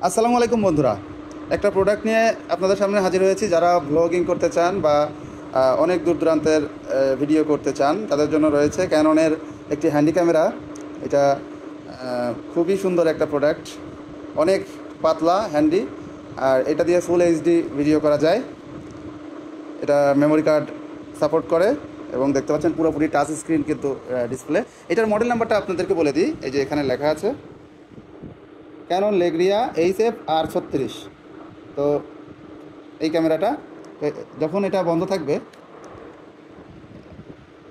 আসসালামু আলাইকুম বন্ধুরা, একটা প্রোডাক্ট নিয়ে আপনাদের সামনে হাজির হয়েছি। যারা ব্লগিং করতে চান বা অনেক দূর দূরান্তের ভিডিও করতে চান তাদের জন্য রয়েছে ক্যাননের একটি হ্যান্ডি ক্যামেরা। এটা খুবই সুন্দর একটা প্রোডাক্ট, অনেক পাতলা হ্যান্ডি, আর এটা দিয়ে ফুল এইচডি ভিডিও করা যায়। এটা মেমোরি কার্ড সাপোর্ট করে এবং দেখতে পাচ্ছেন পুরোপুরি টাচ স্ক্রিন কিন্তু ডিসপ্লে। এটার মডেল নাম্বারটা আপনাদেরকে বলে দিই, এই যে এখানে লেখা আছে ক্যানন লেগ্রিয়া HF R36। তো এই ক্যামেরাটা যখন এটা বন্ধ থাকবে,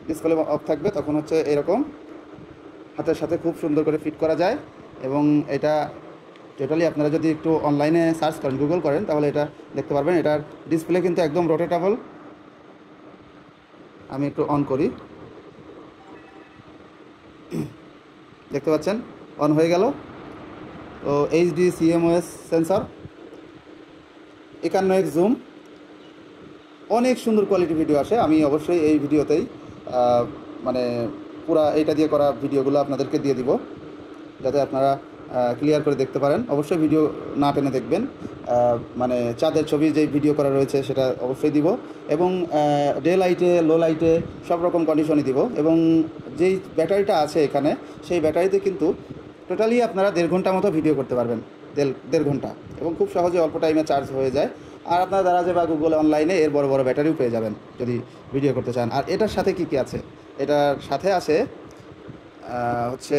ডিসপ্লে অফ থাকবে, তখন হচ্ছে এরকম হাতের সাথে খুব সুন্দর করে ফিট করা যায়। এবং এটা টোটালি আপনারা যদি একটু অনলাইনে সার্চ করেন, গুগল করেন, তাহলে এটা দেখতে পারবেন। এটার ডিসপ্লে কিন্তু একদম রোটেটেবল। আমি একটু অন করি, দেখতে পাচ্ছেন অন হয়ে গেল। তো HD CMOS sensor, 51x zoom, অনেক সুন্দর কোয়ালিটি ভিডিও আসে। আমি অবশ্যই এই ভিডিওতেই মানে পুরা এইটা দিয়ে করা ভিডিওগুলো আপনাদেরকে দিয়ে দিব, যাতে আপনারা ক্লিয়ার করে দেখতে পারেন। অবশ্যই ভিডিও না টেনে দেখবেন। মানে চাঁদের ছবি যেই ভিডিও করা রয়েছে সেটা অবশ্যই দিব, এবং ডে লাইটে, লো লাইটে সব রকম কন্ডিশনই দিব। এবং যেই ব্যাটারিটা আছে এখানে, সেই ব্যাটারিতে কিন্তু টোটালি আপনারা 1.5 ঘন্টা মতো ভিডিও করতে পারবেন, 1.5 ঘন্টা, এবং খুব সহজে অল্প টাইমে চার্জ হয়ে যায়। আর আপনারা দারাজে বা গুগল অনলাইনে এর বড় বড় ব্যাটারিও পেয়ে যাবেন যদি ভিডিও করতে চান। আর এটার সাথে কী কী আছে? এটার সাথে আছে হচ্ছে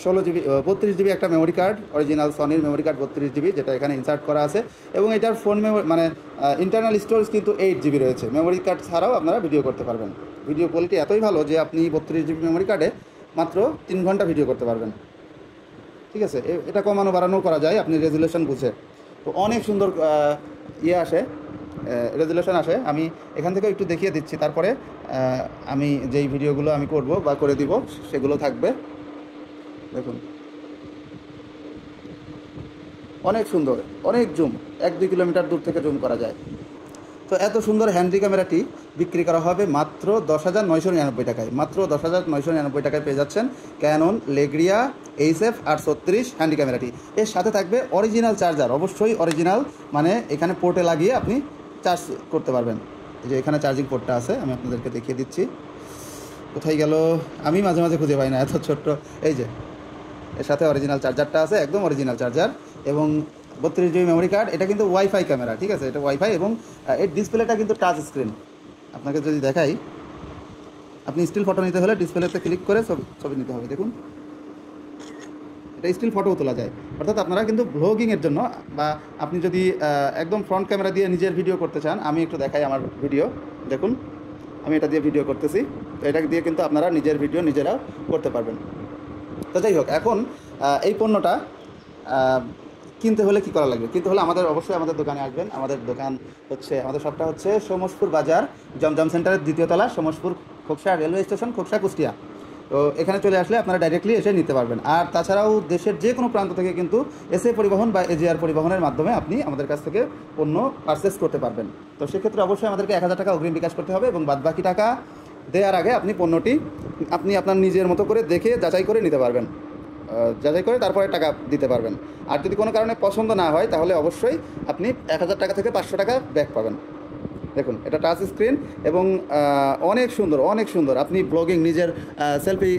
16GB 32GB একটা মেমোরি কার্ড, অরিজিনাল সনির মেমোরি কার্ড 32GB, যেটা এখানে ইনসার্ট করা আছে। এবং এটার ফোন মেমোরি মানে ইন্টারনাল স্টোরেজ কিন্তু 8GB রয়েছে। মেমোরি কার্ড ছাড়াও আপনারা ভিডিও করতে পারবেন। ভিডিও কোয়ালিটি এতই ভালো যে আপনি 32GB মেমোরি কার্ডে মাত্র 3 ঘন্টা ভিডিও করতে পারবেন। ঠিক আছে, এটা কমানো বাড়ানো করা যায় আপনি রেজুলেশন বুঝে। তো অনেক সুন্দর আসে, রেজুলেশন আসে। আমি এখান থেকে একটু দেখিয়ে দিচ্ছি, তারপরে আমি যেই ভিডিওগুলো আমি করব বা করে দিব সেগুলো থাকবে। দেখুন, অনেক সুন্দর, অনেক জুম, 1-2 কিলোমিটার দূর থেকে জুম করা যায়। তো এত সুন্দর হ্যান্ডি ক্যামেরাটি বিক্রি করা হবে মাত্র 10,999 টাকায়। মাত্র 10,999 টাকায় পেয়ে যাচ্ছেন ক্যানন লেগ্রিয়া HF R36 হ্যান্ডি ক্যামেরাটি। এর সাথে থাকবে অরিজিনাল চার্জার, অবশ্যই অরিজিনাল, মানে এখানে পোর্টে লাগিয়ে আপনি চার্জ করতে পারবেন। এই যে এখানে চার্জিং পোর্টটা আছে, আমি আপনাদেরকে দেখিয়ে দিচ্ছি। কোথায় গেল? আমি মাঝে মাঝে খুঁজে পাই না, এত ছোট্ট। এই যে এর সাথে অরিজিনাল চার্জারটা আছে, একদম অরিজিনাল চার্জার, এবং 32GB মেমোরি কার্ড। এটা কিন্তু ওয়াইফাই ক্যামেরা, ঠিক আছে, এটা ওয়াইফাই। এবং এর ডিসপ্লেটা কিন্তু টাচ স্ক্রিন। আপনাকে যদি দেখাই, আপনি স্টিল ফটো নিতে হলে ডিসপ্লেতে ক্লিক করে ছবি নিতে হবে। দেখুন, এটা স্টিল ফটোও তোলা যায়। অর্থাৎ আপনারা কিন্তু ব্লগিংয়ের জন্য, বা আপনি যদি একদম ফ্রন্ট ক্যামেরা দিয়ে নিজের ভিডিও করতে চান, আমি একটু দেখাই আমার ভিডিও। দেখুন, আমি এটা দিয়ে ভিডিও করতেছি। তো এটা দিয়ে কিন্তু আপনারা নিজের ভিডিও নিজেরা করতে পারবেন। তো যাই হোক, এখন এই পণ্যটা কিনতে হলে কী করা লাগবে? কিনতে হলে অবশ্যই আমাদের দোকানে আসবেন। আমাদের দোকান হচ্ছে, আমাদের শপটা হচ্ছে সোমসপুর বাজার, জমজম সেন্টারের 2য় তলা, সোমসপুর খোকসা রেলওয়ে স্টেশন, খোকসা কুষ্টিয়া। তো এখানে চলে আসলে আপনারা ডাইরেক্টলি এসে নিতে পারবেন। আর তাছাড়াও দেশের যে কোনো প্রান্ত থেকে কিন্তু এসএ পরিবহন বা এজিআর পরিবহনের মাধ্যমে আপনি আমাদের কাছ থেকে পণ্য পারচেস করতে পারবেন। তো সেক্ষেত্রে অবশ্যই আমাদেরকে 1000 টাকা অগ্রিম বিকাশ করতে হবে, এবং বাদবাকি টাকা দেওয়ার আগে আপনি পণ্যটি আপনার নিজের মতো করে দেখে যাচাই করে নিতে পারবেন, যাচাই করে তারপরে টাকা দিতে পারবেন। আর যদি কোনো কারণে পছন্দ না হয়, তাহলে অবশ্যই আপনি 1000 টাকা থেকে 500 টাকা ব্যাক পাবেন। দেখুন, এটা টাচ স্ক্রিন, এবং অনেক সুন্দর, অনেক সুন্দর। আপনি ব্লগিং, নিজের সেলফি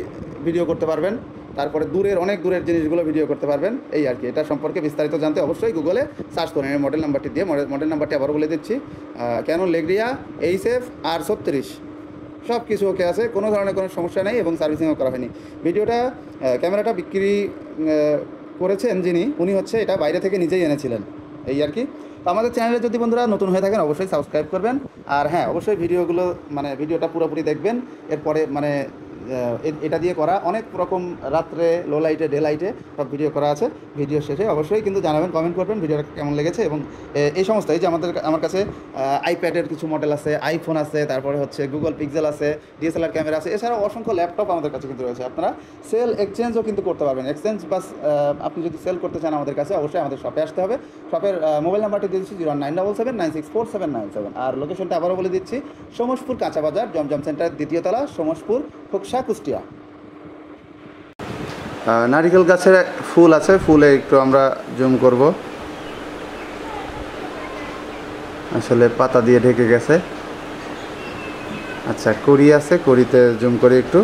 ভিডিও করতে পারবেন, তারপরে অনেক দূরের জিনিসগুলো ভিডিও করতে পারবেন। এই আর কি। এটা সম্পর্কে বিস্তারিত জানতে অবশ্যই গুগলে সার্চ করেন এই মডেল নাম্বারটি দিয়ে। মডেল নাম্বারটি আবারও বলে দিচ্ছি, ক্যানন লেগ্রিয়া HF R36। সব কিছু ওকে আছে, কোনো ধরনের কোনো সমস্যা নেই, এবং সার্ভিসিংও করা হয়নি। ক্যামেরাটা বিক্রি করেছেন যিনি, উনি হচ্ছে এটা বাইরে থেকে নিজেই এনেছিলেন, এই আর কি। তো আমাদের চ্যানেলে যদি বন্ধুরা নতুন হয়ে থাকেন, অবশ্যই সাবস্ক্রাইব করবেন। আর হ্যাঁ, অবশ্যই ভিডিওটা পুরোপুরি দেখবেন। এরপরে এটা দিয়ে করা অনেক রকম রাত্রে, লো লাইটে, ডে লাইটে সব ভিডিও করা আছে। ভিডিও শেষে অবশ্যই কিন্তু জানাবেন, কমেন্ট করবেন ভিডিওটা কেমন লেগেছে। এবং এই সমস্ত, এই যে আমার কাছে আইপ্যাডের কিছু মডেল আছে, আইফোন আছে, তারপরে হচ্ছে গুগল পিক্সেল আছে, DSLR ক্যামেরা আছে, এছাড়াও অসংখ্য ল্যাপটপ আমাদের কাছে কিন্তু রয়েছে। আপনারা সেল এক্সচেঞ্জও কিন্তু করতে পারবেন। এক্সচেঞ্জ বা আপনি যদি সেল করতে চান আমাদের কাছে, অবশ্যই আমাদের শপে আসতে হবে। শপের মোবাইল নাম্বারটি দিয়ে দিচ্ছি 09779647797। আর লোকেশনটা আবারও বলে দিচ্ছি, সোমসপুর কাঁচা বাজার, জমজম সেন্টার, 2য় তলা, সোমসপুর খোকসা কুষ্টিয়া। নারিকেল গাছের ফুল আছে, ফুলে একটু আমরা জুম করব। আসলে পাতা দিয়ে ঢেকে গেছে। আচ্ছা, কড়ি আছে, কড়িতে জুম করি একটু।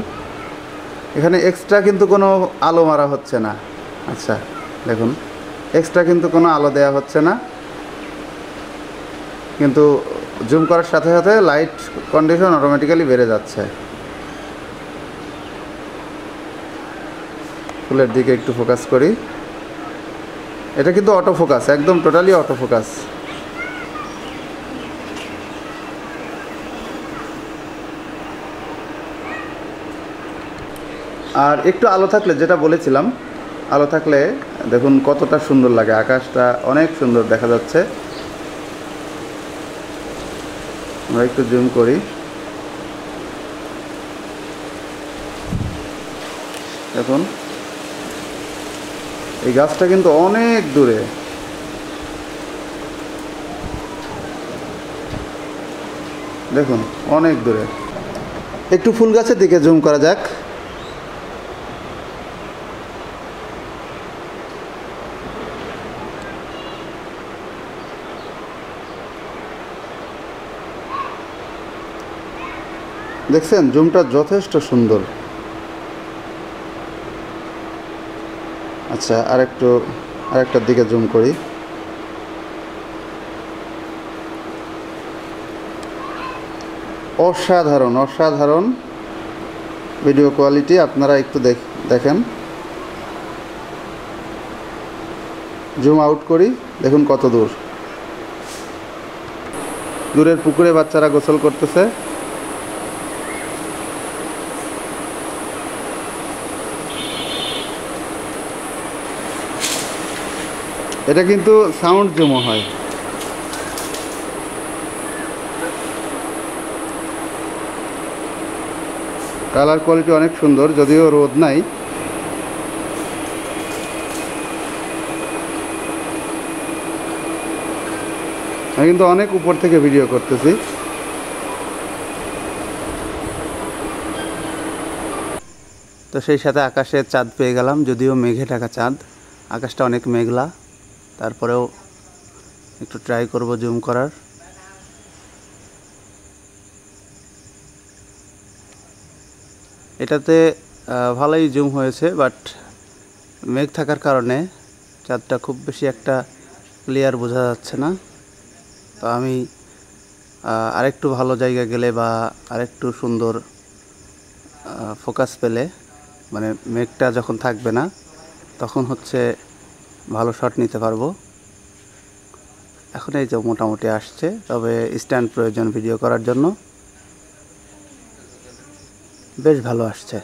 এখানে এক্সট্রা কিন্তু কোনো আলো মারা হচ্ছে না। আচ্ছা দেখুন, এক্সট্রা কিন্তু কোনো আলো দেওয়া হচ্ছে না, কিন্তু জুম করার সাথে সাথে লাইট কন্ডিশন অটোমেটিক্যালি বেড়ে যাচ্ছে। ফুলের দিকে একটু ফোকাস করি। এটা কিন্তু অটো ফোকাস, একদম টোটালি অটো ফোকাস। আর একটু আলো থাকলে, যেটা বলেছিলাম, আলো থাকলে দেখুন কতটা সুন্দর লাগে, আকাশটা অনেক সুন্দর দেখা যাচ্ছে। আমরা একটু জুম করি, দেখুন এই গাছটা কিন্তু অনেক দূরে। দেখুন অনেক দূরে। একটু ফুল গাছের দিকে জুম করা যাক। দেখছেন জুমটা যথেষ্ট সুন্দর। আচ্ছা, আরেকটার দিকে জুম করি। অসাধারণ অসাধারণ ভিডিও কোয়ালিটি। আপনারা একটু দেখেন। জুম আউট করি, দেখুন কত দূর। দূরের পুকুরে বাচ্চারা গোসল করতেছে। এটা কিন্তু সাউন্ড জুমও হয়। কালার কোয়ালিটি অনেক সুন্দর, যদিও রোদ নাই। আমি কিন্তু অনেক উপর থেকে ভিডিও করতেছি। তো সেই সাথে আকাশে চাঁদ পেয়ে গেলাম, যদিও মেঘে ঢাকা চাঁদ। আকাশটা অনেক মেঘলা, তারপরেও একটু ট্রাই করব জুম করার। এটাতে ভালোই জুম হয়েছে, বাট মেঘ থাকার কারণে চাঁদটা খুব বেশি একটা ক্লিয়ার বোঝা যাচ্ছে না। তো আমি আরেকটু ভালো জায়গা গেলে বা আরেকটু সুন্দর ফোকাস পেলে, মানে মেঘটা যখন থাকবে না, তখন হচ্ছে ভালো শট নিতে পারবো। এখন এই যে মোটামুটি আসছে, তবে স্ট্যান্ড প্রয়োজন ভিডিও করার জন্য। বেশ ভালো আসছে।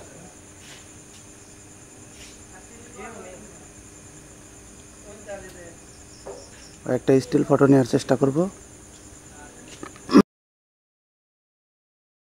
একটা স্টিল ফটো নেওয়ার চেষ্টা করব।